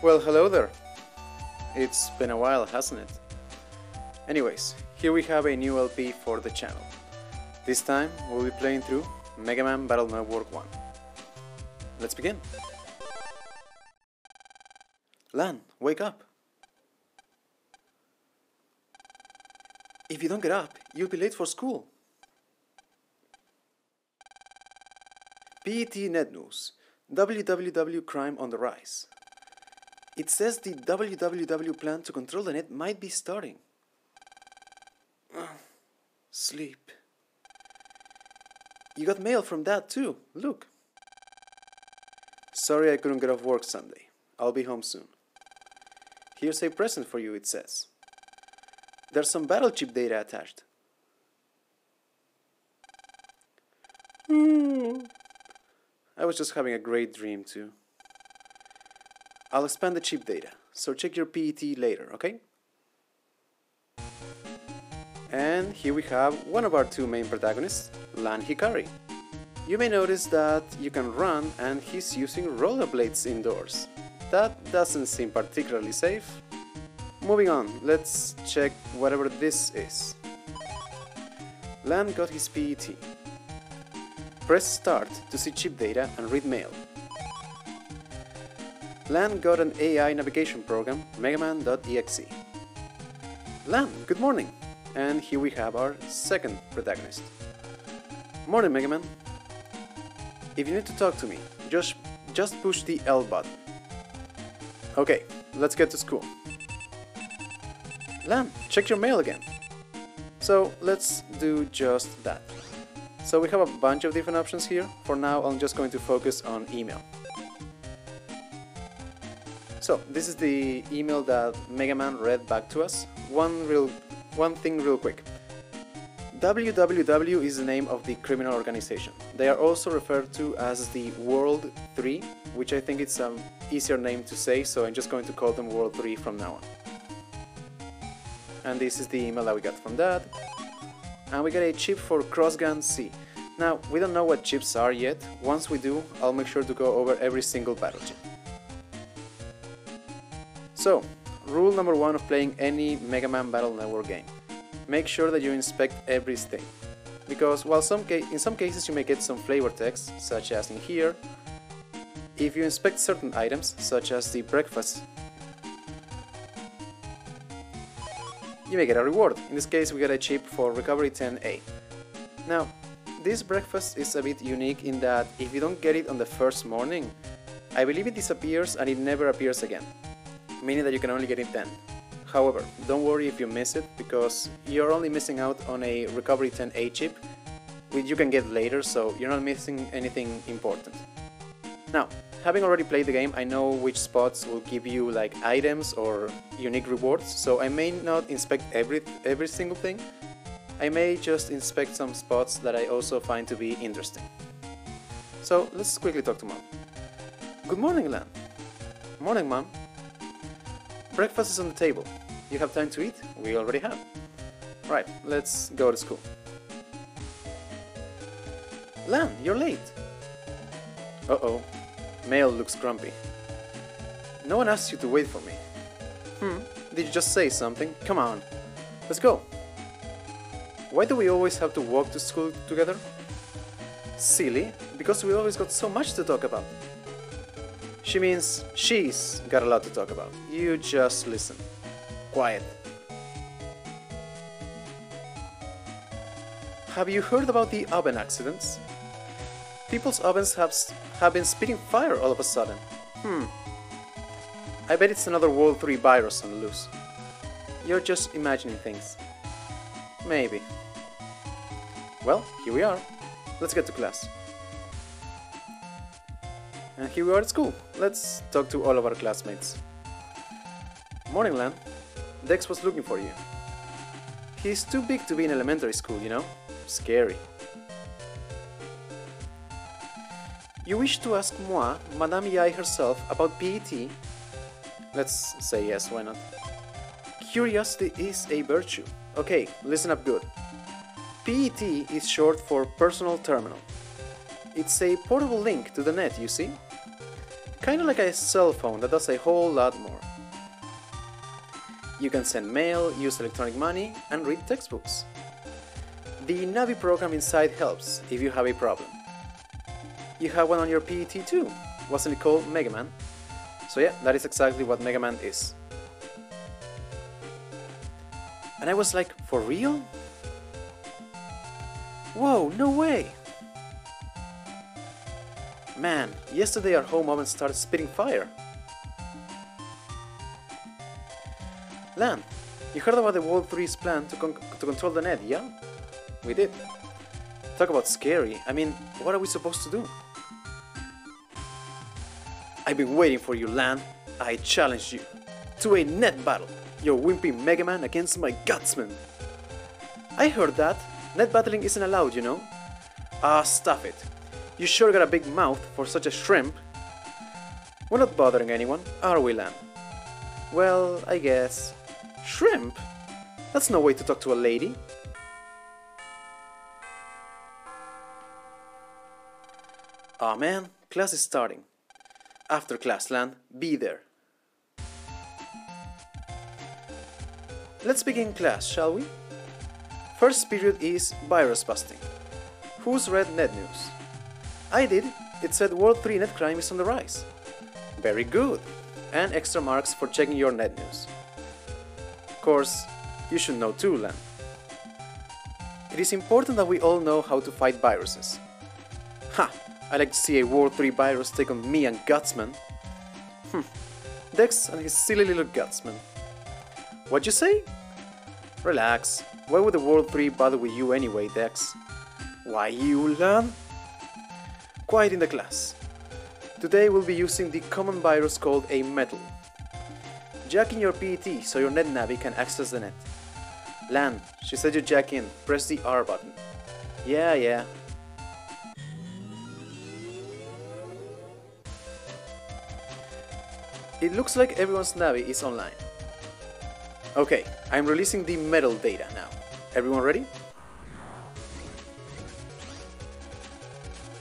Well, hello there. It's been a while, hasn't it? Anyways, here we have a new LP for the channel. This time, we'll be playing through Mega Man Battle Network 1. Let's begin. Lan, wake up. If you don't get up, you'll be late for school. PET Net News. www crime on the rise. It says the www plan to control the net might be starting. Sleep. You got mail from Dad too, look. Sorry I couldn't get off work Sunday. I'll be home soon. Here's a present for you, it says. There's some battle chip data attached. I was just having a great dream too. I'll expand the chip data, so check your PET later, okay? And here we have one of our two main protagonists, Lan Hikari. You may notice that you can run and he's using rollerblades indoors. That doesn't seem particularly safe. Moving on, let's check whatever this is. Lan got his PET. Press start to see chip data and read mail. Lan got an AI navigation program, Megaman.exe. Lan, good morning! And here we have our second protagonist. Morning, Megaman. If you need to talk to me, just push the L button. Okay, let's get to school. Lan, check your mail again. So let's do just that. So we have a bunch of different options here. For now, I'm just going to focus on email. So this is the email that Mega Man read back to us. One thing real quick. WWW is the name of the criminal organization. They are also referred to as the World 3, which I think it's an easier name to say, so I'm just going to call them World 3 from now on. And this is the email that we got from Dad. And we got a chip for Crossgun C. Now, we don't know what chips are yet. Once we do, I'll make sure to go over every single battle chip. So, rule number 1 of playing any Mega Man Battle Network game. Make sure that you inspect every state. Because while in some cases you may get some flavor text, such as in here, if you inspect certain items, such as the breakfast, you may get a reward. In this case we got a chip for Recovery 10A. Now, this breakfast is a bit unique in that if you don't get it on the first morning, I believe it disappears and it never appears again. Meaning that you can only get it then. However, don't worry if you miss it, because you're only missing out on a Recovery 10A chip, which you can get later, so you're not missing anything important. Now, having already played the game, I know which spots will give you like items or unique rewards, so I may not inspect every single thing. I may just inspect some spots that I also find to be interesting. So, let's quickly talk to Mom. Good morning, Lan. Morning, Mom. Breakfast is on the table. You have time to eat? We already have. Right, let's go to school. Lan, you're late. Uh-oh. Mail looks grumpy. No one asked you to wait for me. Did you just say something? Come on. Let's go. Why do we always have to walk to school together? Silly, because we always got so much to talk about. She means she's got a lot to talk about. You just listen. Quiet. Have you heard about the oven accidents? People's ovens have been spitting fire all of a sudden. I bet it's another World 3 virus on the loose. You're just imagining things. Maybe. Well, here we are. Let's get to class. And here we are at school. Let's talk to all of our classmates. Morning, Lan. Dex was looking for you. He's too big to be in elementary school, you know? Scary. You wish to ask moi, Madame Yai herself, about PET? Let's say yes, why not? Curiosity is a virtue. Okay, listen up good. PET is short for Personal Terminal. It's a portable link to the net, you see? Kinda like a cell phone that does a whole lot more. You can send mail, use electronic money, and read textbooks. The Navi program inside helps if you have a problem. You have one on your PET too, wasn't it called Mega Man? So yeah, that is exactly what Mega Man is. And I was like, for real? Whoa, no way! Man, yesterday our home oven started spitting fire. Lan, you heard about the World 3's plan to control the net, yeah? We did. Talk about scary. I mean, what are we supposed to do? I've been waiting for you, Lan. I challenge you to a net battle. Your wimpy Mega Man against my Gutsman. I heard that. Net battling isn't allowed, you know? Ah, stuff it. You sure got a big mouth for such a shrimp. We're not bothering anyone, are we, Lan? Well, I guess. Shrimp? That's no way to talk to a lady. Aw man, class is starting. After class, Lan, be there. Let's begin class, shall we? First period is virus busting. Who's read net news? I did. It said World 3 net crime is on the rise. Very good. And extra marks for checking your net news. Of course, you should know too, Lan. It is important that we all know how to fight viruses. Ha! I like to see a World 3 virus take on me and Gutsman. Dex and his silly little Gutsman. What'd you say? Relax. Why would the World 3 bother with you anyway, Dex? Why you, Lan? Quiet in the class. Today we'll be using the common virus called a metal. Jack in your PET so your net navi can access the net. Lan, she said you jack in. Press the R button. Yeah. It looks like everyone's navi is online. Okay, I'm releasing the metal data now. Everyone ready?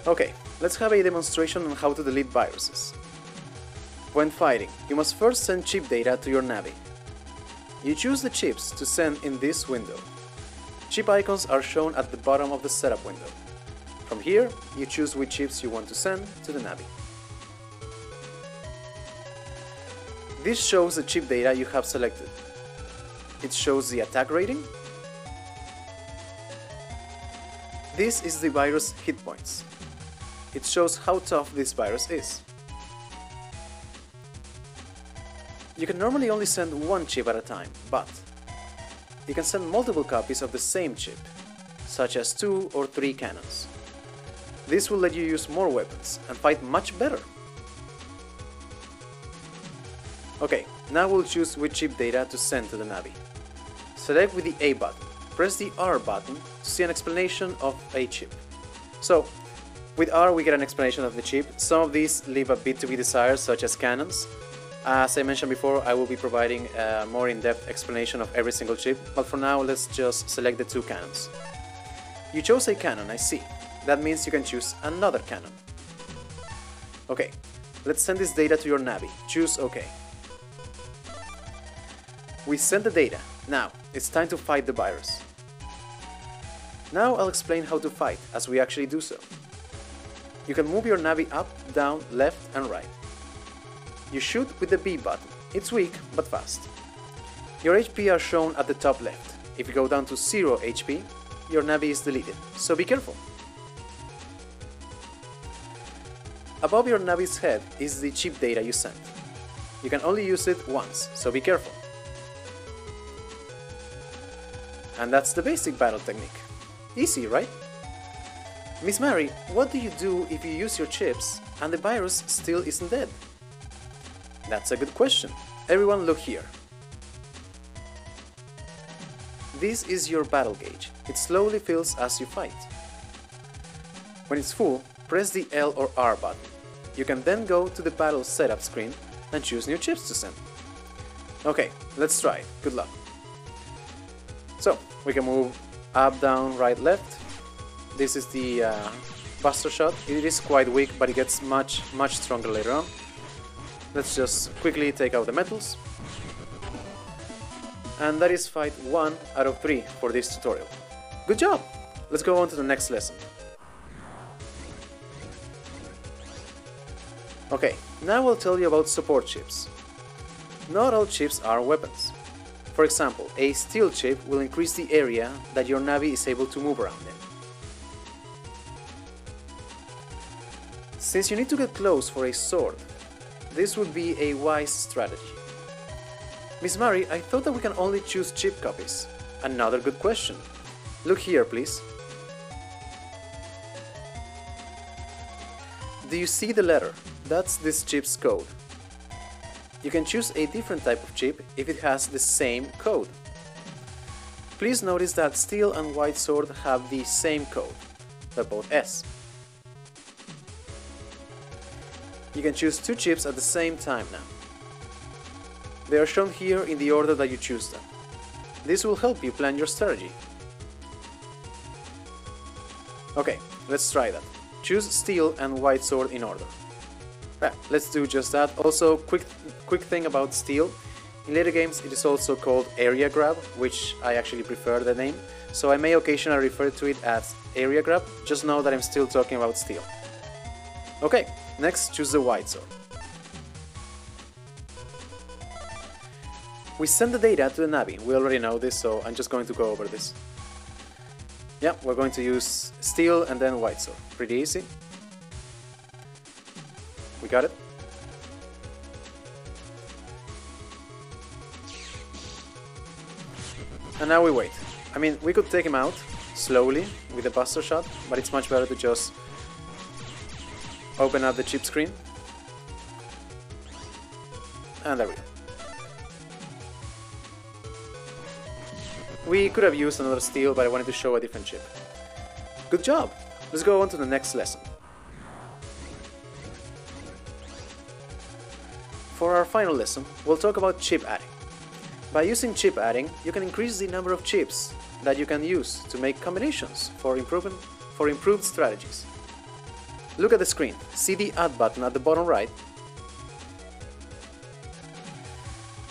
Okay, let's have a demonstration on how to delete viruses. When fighting, you must first send chip data to your navi. You choose the chips to send in this window. Chip icons are shown at the bottom of the setup window. From here, you choose which chips you want to send to the navi. This shows the chip data you have selected. It shows the attack rating. This is the virus hit points. It shows how tough this virus is. You can normally only send one chip at a time, but you can send multiple copies of the same chip, such as 2 or 3 cannons. This will let you use more weapons and fight much better. Okay, now we'll choose which chip data to send to the navi. Select with the A button. Press the R button to see an explanation of a chip. So, with R we get an explanation of the chip. Some of these leave a bit to be desired, such as cannons. As I mentioned before, I will be providing a more in-depth explanation of every single chip, but for now let's just select the 2 cannons. You chose a cannon, I see. That means you can choose another cannon. Okay, let's send this data to your navi. Choose OK. We sent the data. Now, it's time to fight the virus. Now I'll explain how to fight, as we actually do so. You can move your navi up, down, left and right. You shoot with the B button. It's weak, but fast. Your HP are shown at the top left. If you go down to 0 HP, your navi is deleted, so be careful. Above your navi's head is the chip data you sent. You can only use it once, so be careful. And that's the basic battle technique. Easy, right? Miss Mary, what do you do if you use your chips and the virus still isn't dead? That's a good question. Everyone look here. This is your battle gauge. It slowly fills as you fight. When it's full, press the L or R button. You can then go to the battle setup screen and choose new chips to send. Okay, let's try it. Good luck. So, we can move up, down, right, left. This is the Buster Shot. It is quite weak, but it gets much stronger later on. let's just quickly take out the metals. And that is fight 1 out of 3 for this tutorial. Good job! Let's go on to the next lesson. Okay, now I'll tell you about support chips. Not all chips are weapons. For example, a steel chip will increase the area that your Navi is able to move around in. Since you need to get close for a sword, this would be a wise strategy. Miss Mari, I thought that we can only choose chip copies. Another good question. Look here, please. Do you see the letter? That's this chip's code. You can choose a different type of chip if it has the same code. Please notice that steel and white sword have the same code. They're both S. You can choose 2 chips at the same time now. They are shown here in the order that you choose them. This will help you plan your strategy. Okay, let's try that. Choose steel and white sword in order. Let's do just that. Also, quick thing about steel. In later games it is also called area grab, which I actually prefer the name. So I may occasionally refer to it as area grab. Just know that I'm still talking about steel. Okay, next choose the white sword. We send the data to the Navi. We already know this, so I'm just going to go over this. Yeah, we're going to use steel and then white sword. Pretty easy. We got it. And now we wait. I mean, we could take him out slowly with a buster shot, but it's much better to just open up the chip screen. And there we go. We could have used another steel, but I wanted to show a different chip. Good job! Let's go on to the next lesson. For our final lesson, we'll talk about chip adding. By using chip adding, you can increase the number of chips that you can use to make combinations for improved strategies. Look at the screen. See the add button at the bottom right?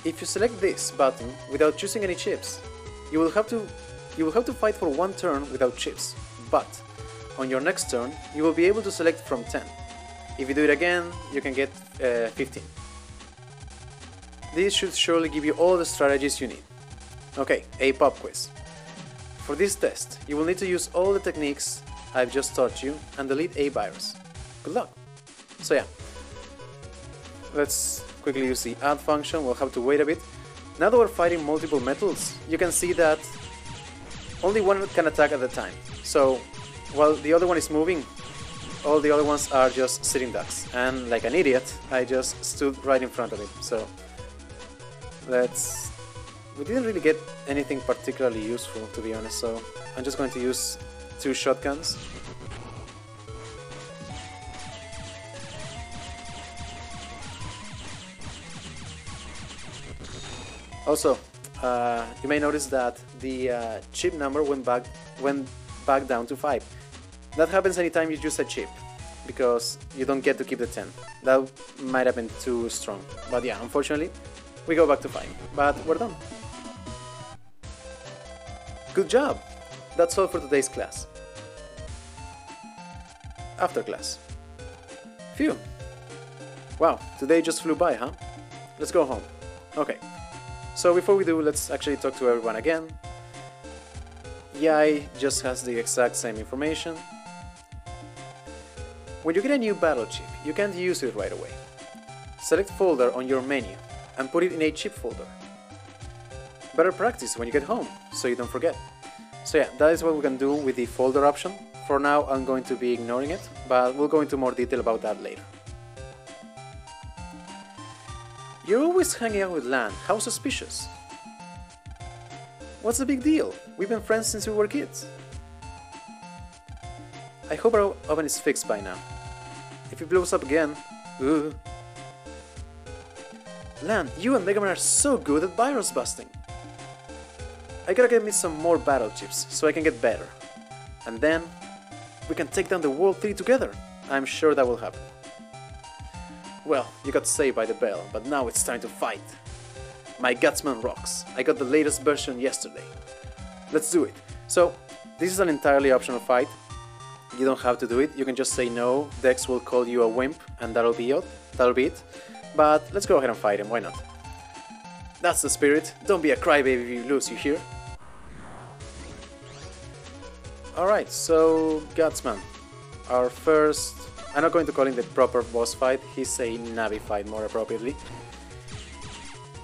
If you select this button without choosing any chips, you will have to fight for 1 turn without chips, but on your next turn you will be able to select from 10. If you do it again, you can get 15. This should surely give you all the strategies you need. Okay, a pop quiz. For this test, you will need to use all the techniques I've just taught you and delete a virus. Good luck! So yeah, let's quickly use the add function. We'll have to wait a bit. Now that we're fighting multiple metals, you can see that only one can attack at a time. So while the other one is moving, all the other ones are just sitting ducks. And like an idiot, I just stood right in front of it. So we didn't really get anything particularly useful, to be honest, so I'm just going to use 2 shotguns. Also, you may notice that the chip number went back down to 5. That happens anytime you use a chip, because you don't get to keep the 10. That might have been too strong, but yeah, unfortunately, we go back to 5, but we're done. Good job! That's all for today's class. After class. Phew! Wow, today just flew by, huh? Let's go home. Okay, so before we do, let's actually talk to everyone again. Yai just has the exact same information. When you get a new battle chip, you can't use it right away. Select folder on your menu and put it in a chip folder. Better practice when you get home, so you don't forget. So yeah, that is what we can do with the folder option. For now, I'm going to be ignoring it, but we'll go into more detail about that later. You're always hanging out with Lan, how suspicious. What's the big deal? We've been friends since we were kids. I hope our oven is fixed by now. If it blows up again, ooh. Lan, you and Mega Man are so good at virus busting. I gotta get me some more battle chips so I can get better. And then we can take down the World 3 together. I'm sure that will happen. Well, you got saved by the bell, but now it's time to fight. My Gutsman rocks. I got the latest version yesterday. Let's do it. So, this is an entirely optional fight. You don't have to do it, you can just say no, Dex will call you a wimp, and that'll be it. But let's go ahead and fight him, why not? That's the spirit, don't be a crybaby if you lose, you hear? Alright, so Gutsman. Our first... I'm not going to call him the proper boss fight, he's a Navi fight more appropriately.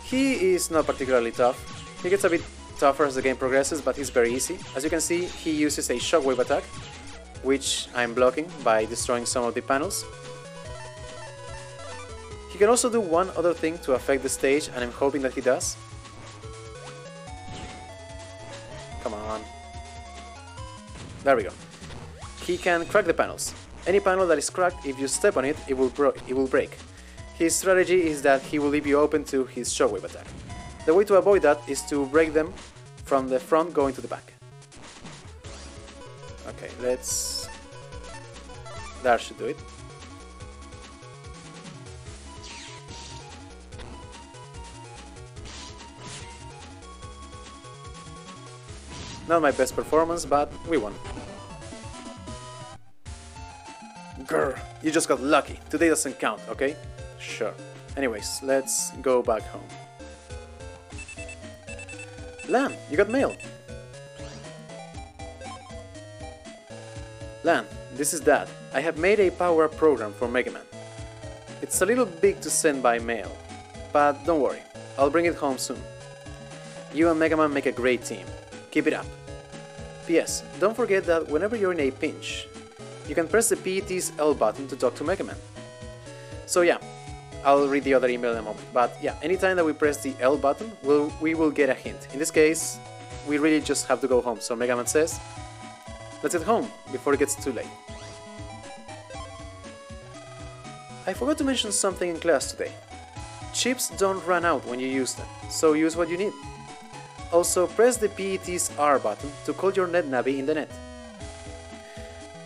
He is not particularly tough. He gets a bit tougher as the game progresses, but he's very easy. As you can see, he uses a shockwave attack, which I'm blocking by destroying some of the panels. He can also do one other thing to affect the stage, and I'm hoping that he does. Come on. There we go. He can crack the panels. Any panel that is cracked, if you step on it, it will break. His strategy is that he will leave you open to his shockwave attack. The way to avoid that is to break them from the front going to the back. Okay, let's... That should do it. Not my best performance, but we won. Grr, you just got lucky. Today doesn't count, okay? Sure. Anyways, let's go back home. Lan, you got mail. Lan, this is Dad. I have made a power program for Mega Man. It's a little big to send by mail, but don't worry, I'll bring it home soon. You and Mega Man make a great team. Keep it up. P.S. Don't forget that whenever you're in a pinch, you can press the PET's L button to talk to Mega Man. So yeah, I'll read the other email in a moment, but yeah, anytime that we press the L button, we will get a hint. In this case, we really just have to go home, so Mega Man says, let's get home before it gets too late. I forgot to mention something in class today. Chips don't run out when you use them, so use what you need. Also, press the PET's R button to call your NetNavi in the net.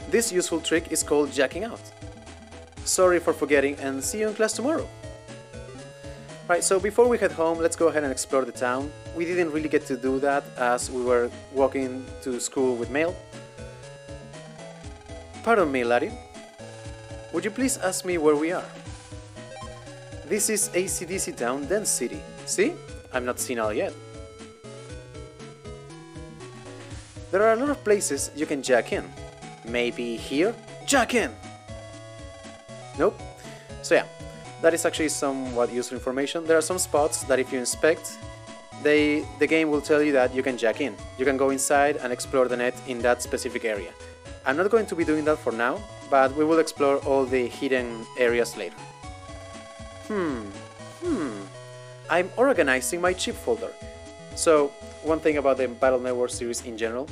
This useful trick is called jacking out. Sorry for forgetting, and see you in class tomorrow. Right, so before we head home, let's go ahead and explore the town. We didn't really get to do that as we were walking to school with mail. Pardon me, laddie. Would you please ask me where we are? This is AC/DC Town, Dance City. See? I'm not senile yet. There are a lot of places you can jack in. Maybe here? Jack in! Nope. So yeah, that is actually somewhat useful information. There are some spots that if you inspect, the game will tell you that you can jack in. You can go inside and explore the net in that specific area. I'm not going to be doing that for now, but we will explore all the hidden areas later. I'm organizing my chip folder. So, one thing about the Battle Network series in general,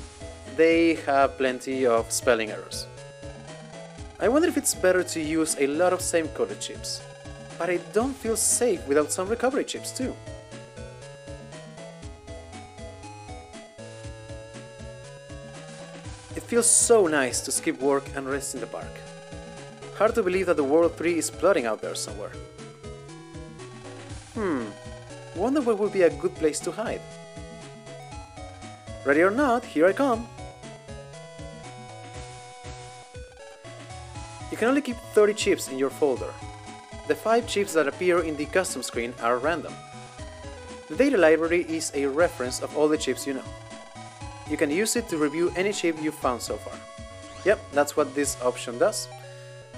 they have plenty of spelling errors. I wonder if it's better to use a lot of same-coded chips, but I don't feel safe without some recovery chips too. It feels so nice to skip work and rest in the park. Hard to believe that the World 3 is plotting out there somewhere. Wonder where would be a good place to hide. Ready or not, here I come! You can only keep 30 chips in your folder. The 5 chips that appear in the custom screen are random. The data library is a reference of all the chips you know. You can use it to review any chip you've found so far. Yep, that's what this option does.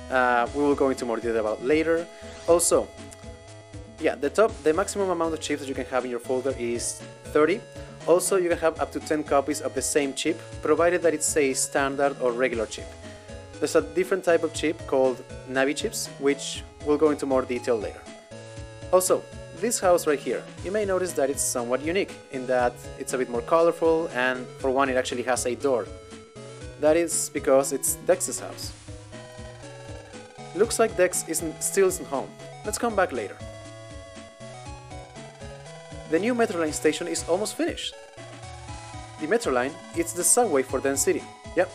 We will go into more detail about later. Also, yeah, the maximum amount of chips that you can have in your folder is 30. Also, you can have up to 10 copies of the same chip, provided that it's a standard or regular chip. There's a different type of chip called Navi chips, which we'll go into more detail later. Also, this house right here, you may notice that it's somewhat unique, in that it's a bit more colorful, and for one it actually has a door. That is because it's Dex's house. Looks like Dex still isn't home. Let's come back later. The new Metro Line station is almost finished. The Metro Line, it's the subway for Dance City. Yep.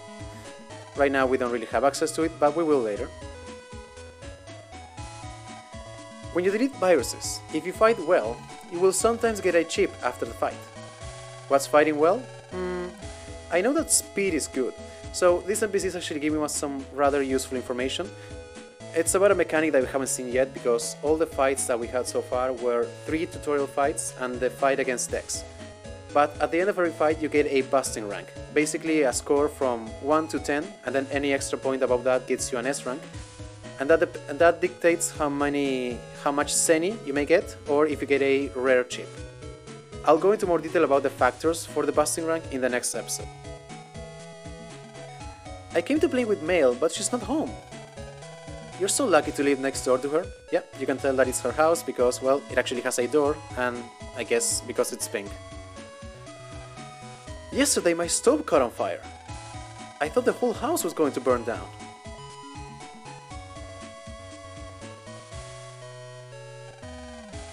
Right now we don't really have access to it, but we will later. When you delete viruses, if you fight well, you will sometimes get a chip after the fight. What's fighting well? I know that speed is good, so this NPC is actually giving us some rather useful information. It's about a mechanic that we haven't seen yet because all the fights that we had so far were 3 tutorial fights and the fight against Dex. But at the end of every fight you get a busting rank, basically a score from 1 to 10, and then any extra point above that gets you an S rank. And that dictates how much Zenny you may get, or if you get a rare chip. I'll go into more detail about the factors for the busting rank in the next episode. I came to play with Mail, but she's not home. You're so lucky to live next door to her. Yeah, you can tell that it's her house because, well, it actually has a door, and I guess because it's pink. Yesterday my stove caught on fire. I thought the whole house was going to burn down.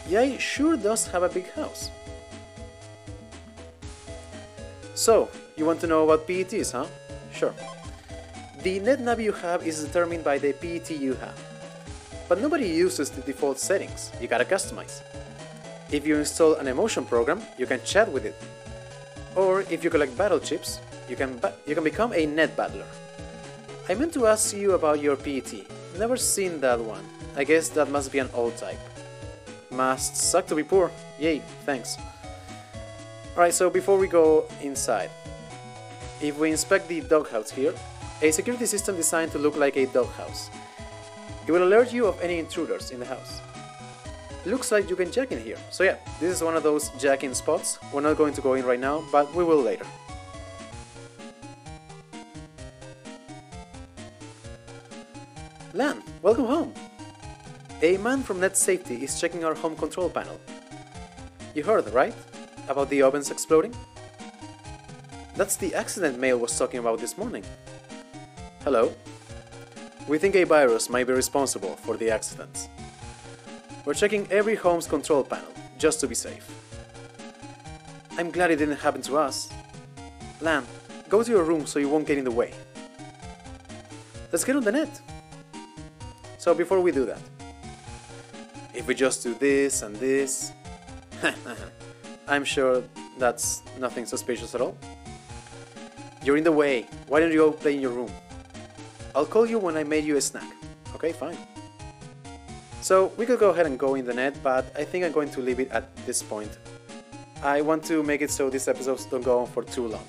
Yae sure does have a big house. So, you want to know about PETs, huh? Sure. The NetNavi you have is determined by the PET you have. But nobody uses the default settings, you gotta customize. If you install an emotion program, you can chat with it. Or if you collect battle chips, you can become a net battler. I meant to ask you about your PET. Never seen that one. I guess that must be an old type. Must suck to be poor. Yay, thanks. Alright, so before we go inside, if we inspect the doghouse here, a security system designed to look like a doghouse. It will alert you of any intruders in the house. Looks like you can jack in here, so yeah, this is one of those jack-in spots. We're not going to go in right now, but we will later. Lan, welcome home! A man from Net Safety is checking our home control panel. You heard, right? About the ovens exploding? That's the accident Mail was talking about this morning. Hello. We think a virus might be responsible for the accidents. We're checking every home's control panel, just to be safe. I'm glad it didn't happen to us. Lan, go to your room so you won't get in the way. Let's get on the net. So before we do that, if we just do this and this, I'm sure that's nothing suspicious at all. You're in the way, why don't you go play in your room? I'll call you when I made you a snack. Okay, fine. So we could go ahead and go in the net, but I think I'm going to leave it at this point. I want to make it so these episodes don't go on for too long.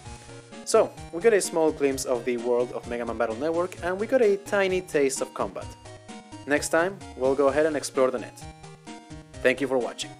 So, we got a small glimpse of the world of Mega Man Battle Network, and we got a tiny taste of combat. Next time, we'll go ahead and explore the net. Thank you for watching.